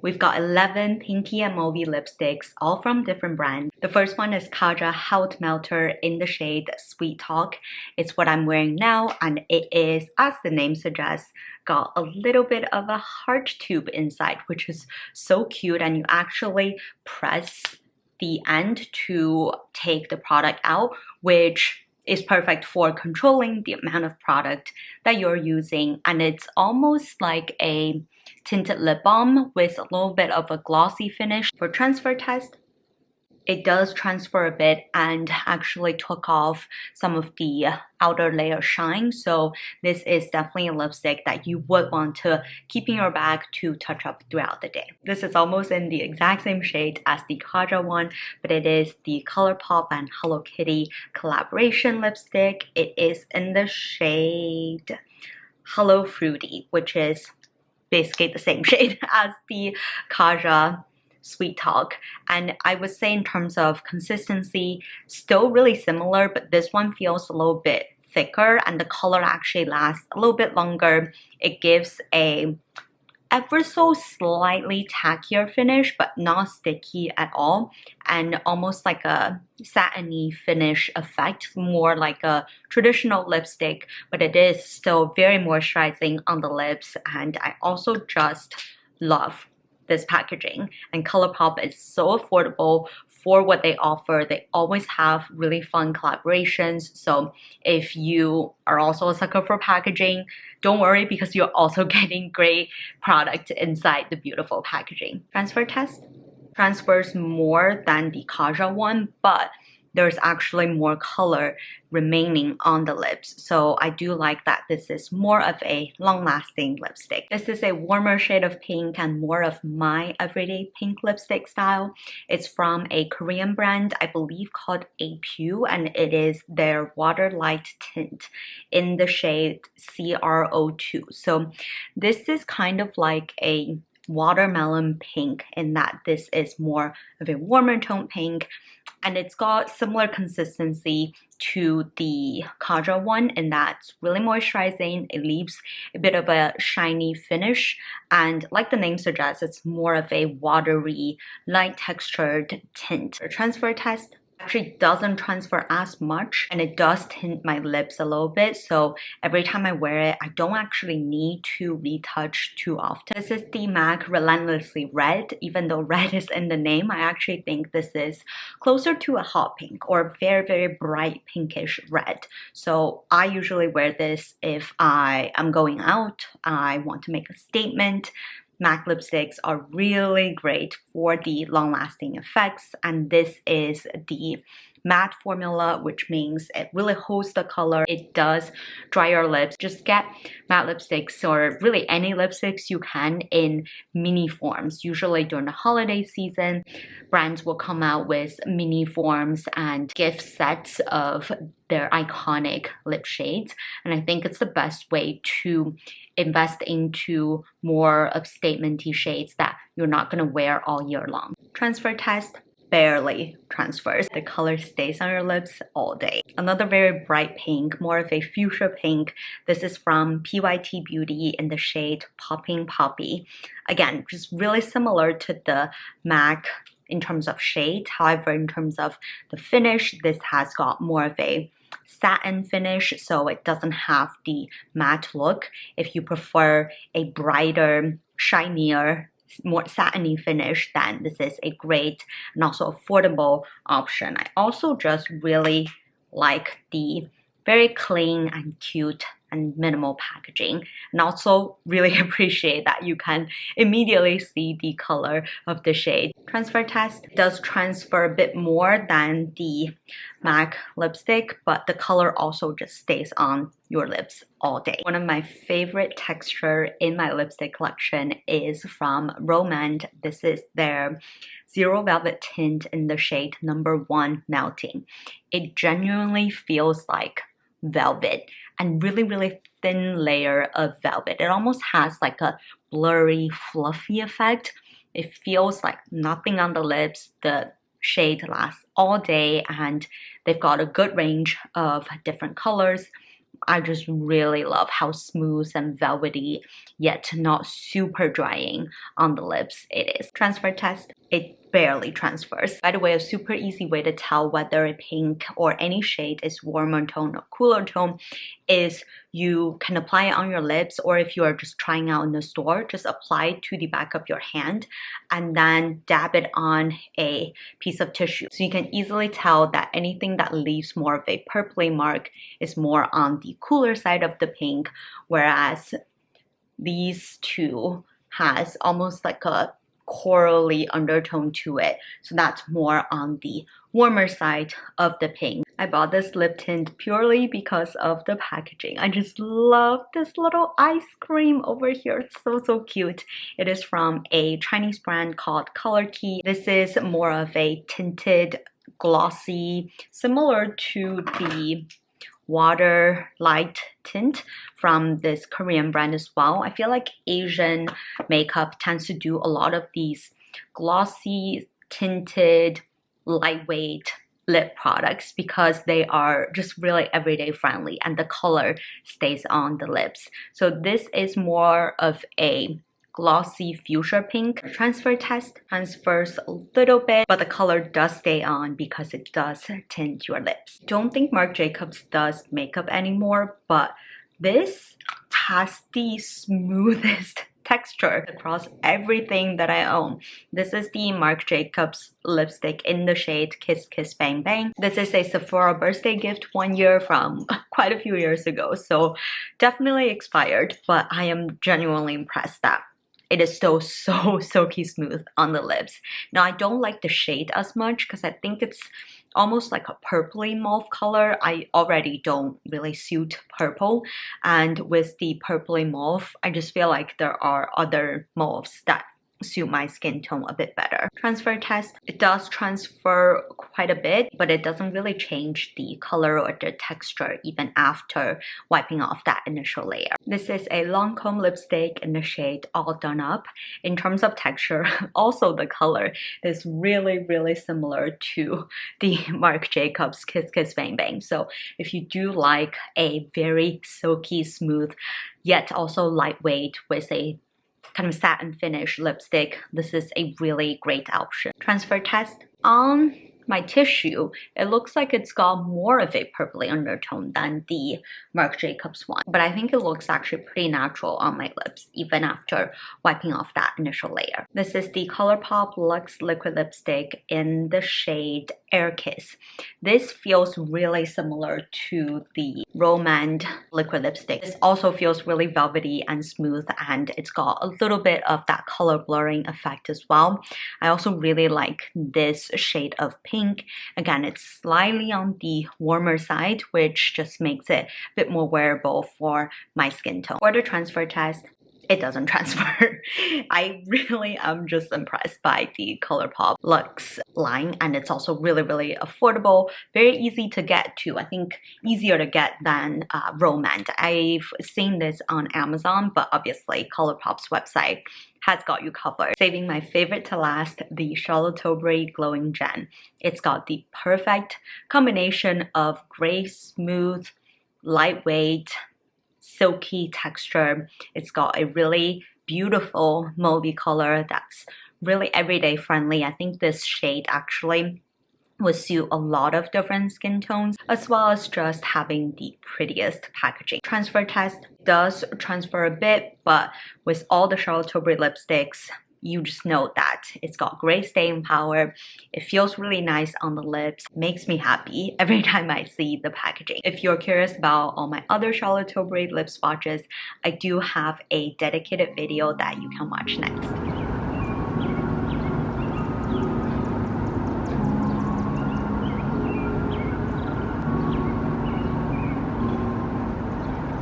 We've got 11 pinky and mauve lipsticks, all from different brands. The first one is Kaja Health Melter in the shade Sweet Talk. It's what I'm wearing now, and it is, as the name suggests, got a little bit of a heart tube inside, which is so cute, and you actually press the end to take the product out, which is perfect for controlling the amount of product that you're using. And it's almost like a tinted lip balm with a little bit of a glossy finish. For transfer test, it does transfer a bit and actually took off some of the outer layer shine. So this is definitely a lipstick that you would want to keep in your bag to touch up throughout the day. This is almost in the exact same shade as the Kaja one, but it is the Colourpop and Hello Kitty collaboration lipstick. It is in the shade Hello Fruity, which is basically the same shade as the Kaja Sweet Talk. And I would say in terms of consistency, still really similar, but this one feels a little bit thicker and the color actually lasts a little bit longer. It gives a ever so slightly tackier finish, but not sticky at all, and almost like a satiny finish effect, more like a traditional lipstick, but it is still very moisturizing on the lips. And I also just love this packaging, and Colourpop is so affordable for what they offer. They always have really fun collaborations, so if you are also a sucker for packaging, don't worry, because you're also getting great product inside the beautiful packaging. Transfer test transfers more than the Kaja one, but there's actually more color remaining on the lips. So I do like that this is more of a long-lasting lipstick. This is a warmer shade of pink and more of my everyday pink lipstick style. It's from a Korean brand, I believe called APU, and it is their Water Light tint in the shade CRO2. So this is kind of like a watermelon pink in that this is more of a warmer tone pink, and it's got similar consistency to the Kaja one in that it's really moisturizing. It leaves a bit of a shiny finish, and like the name suggests, it's more of a watery, light textured tint. For transfer test, actually doesn't transfer as much, and it does tint my lips a little bit, so every time I wear it, I don't actually need to retouch too often. This is the MAC Relentlessly Red. Even though red is in the name, I actually think this is closer to a hot pink or very, very bright pinkish red. So I usually wear this if I am going out, I want to make a statement. MAC lipsticks are really great for the long-lasting effects, and this is the matte formula, which means it really holds the color. It does dry your lips. Just get matte lipsticks, or really any lipsticks you can, in mini forms. Usually during the holiday season, brands will come out with mini forms and gift sets of their iconic lip shades, and I think it's the best way to invest into more of statement-y shades that you're not going to wear all year long. Transfer test barely transfers. The color stays on your lips all day. Another very bright pink, more of a fuchsia pink. This is from PYT Beauty in the shade Popping Poppy. Again, just really similar to the MAC in terms of shade. However, in terms of the finish, this has got more of a satin finish, so it doesn't have the matte look. If you prefer a brighter, shinier, more satiny finish, then this is a great and also affordable option. I also just really like the very clean and cute and minimal packaging, and also really appreciate that you can immediately see the color of the shade. Transfer test does transfer a bit more than the MAC lipstick, but the color also just stays on your lips all day. One of my favorite texture in my lipstick collection is from rom&nd. This is their Zero Velvet tint in the shade number 1 Melting. It genuinely feels like velvet, and really thin layer of velvet. It almost has like a blurry, fluffy effect. It feels like nothing on the lips. The shade lasts all day, and they've got a good range of different colors. I just really love how smooth and velvety yet not super drying on the lips it is. Transfer test. It barely transfers. By the way, a super easy way to tell whether a pink or any shade is warmer tone or cooler tone is you can apply it on your lips, or if you are just trying out in the store, just apply it to the back of your hand and then dab it on a piece of tissue. So you can easily tell that anything that leaves more of a purpley mark is more on the cooler side of the pink, whereas these two has almost like a corally undertone to it, so that's more on the warmer side of the pink. I bought this lip tint purely because of the packaging. I just love this little ice cream over here. It's so cute. It is from a Chinese brand called Colorkey. This is more of a tinted glossy, similar to the water light tint from this Korean brand as well. I feel like Asian makeup tends to do a lot of these glossy, tinted, lightweight lip products because they are just really everyday friendly and the color stays on the lips. So this is more of a glossy fuchsia pink. Transfer test transfers a little bit, but the color does stay on because it does tint your lips. Don't think Marc Jacobs does makeup anymore, but this has the smoothest texture across everything that I own. This is the Marc Jacobs lipstick in the shade Kiss Kiss Bang Bang. This is a Sephora birthday gift 1 year from quite a few years ago, so definitely expired, but I am genuinely impressed that it is still so silky smooth on the lips. Now, I don't like the shade as much because I think it's almost like a purpley mauve color. I already don't really suit purple, and with the purpley mauve, I just feel like there are other mauves that suit my skin tone a bit better. Transfer test. It does transfer quite a bit, but it doesn't really change the color or the texture even after wiping off that initial layer. This is a Lancome lipstick in the shade All Done Up. In terms of texture, also the color is really similar to the Marc Jacobs Kiss Kiss Bang Bang. So if you do like a very silky smooth yet also lightweight with a kind of satin finish lipstick, this is a really great option. Transfer test. On my tissue, it looks like it's got more of a purpley undertone than the Marc Jacobs one, but I think it looks actually pretty natural on my lips even after wiping off that initial layer. This is the Colourpop Luxe Liquid Lipstick in the shade Air Kiss. This feels really similar to the rom&nd liquid lipstick. This also feels really velvety and smooth, and it's got a little bit of that color blurring effect as well. I also really like this shade of pink. Again, it's slightly on the warmer side, which just makes it a bit more wearable for my skin tone. For the transfer test, it doesn't transfer. I really am just impressed by the Colourpop Luxe line, and it's also really affordable, very easy to get to. I think easier to get than rom&nd. I've seen this on Amazon, but obviously Colourpop's website has got you covered. Saving my favorite to last, the Charlotte Tilbury Glowing Gem. It's got the perfect combination of gray, smooth, lightweight, silky texture. It's got a really beautiful mauve color that's really everyday friendly. I think this shade actually would suit a lot of different skin tones, as well as just having the prettiest packaging. Transfer test does transfer a bit, but with all the Charlotte Tilbury lipsticks, you just know that it's got great staying power. It feels really nice on the lips. Makes me happy every time I see the packaging. If you're curious about all my other Charlotte Tilbury lip swatches, I do have a dedicated video that you can watch next.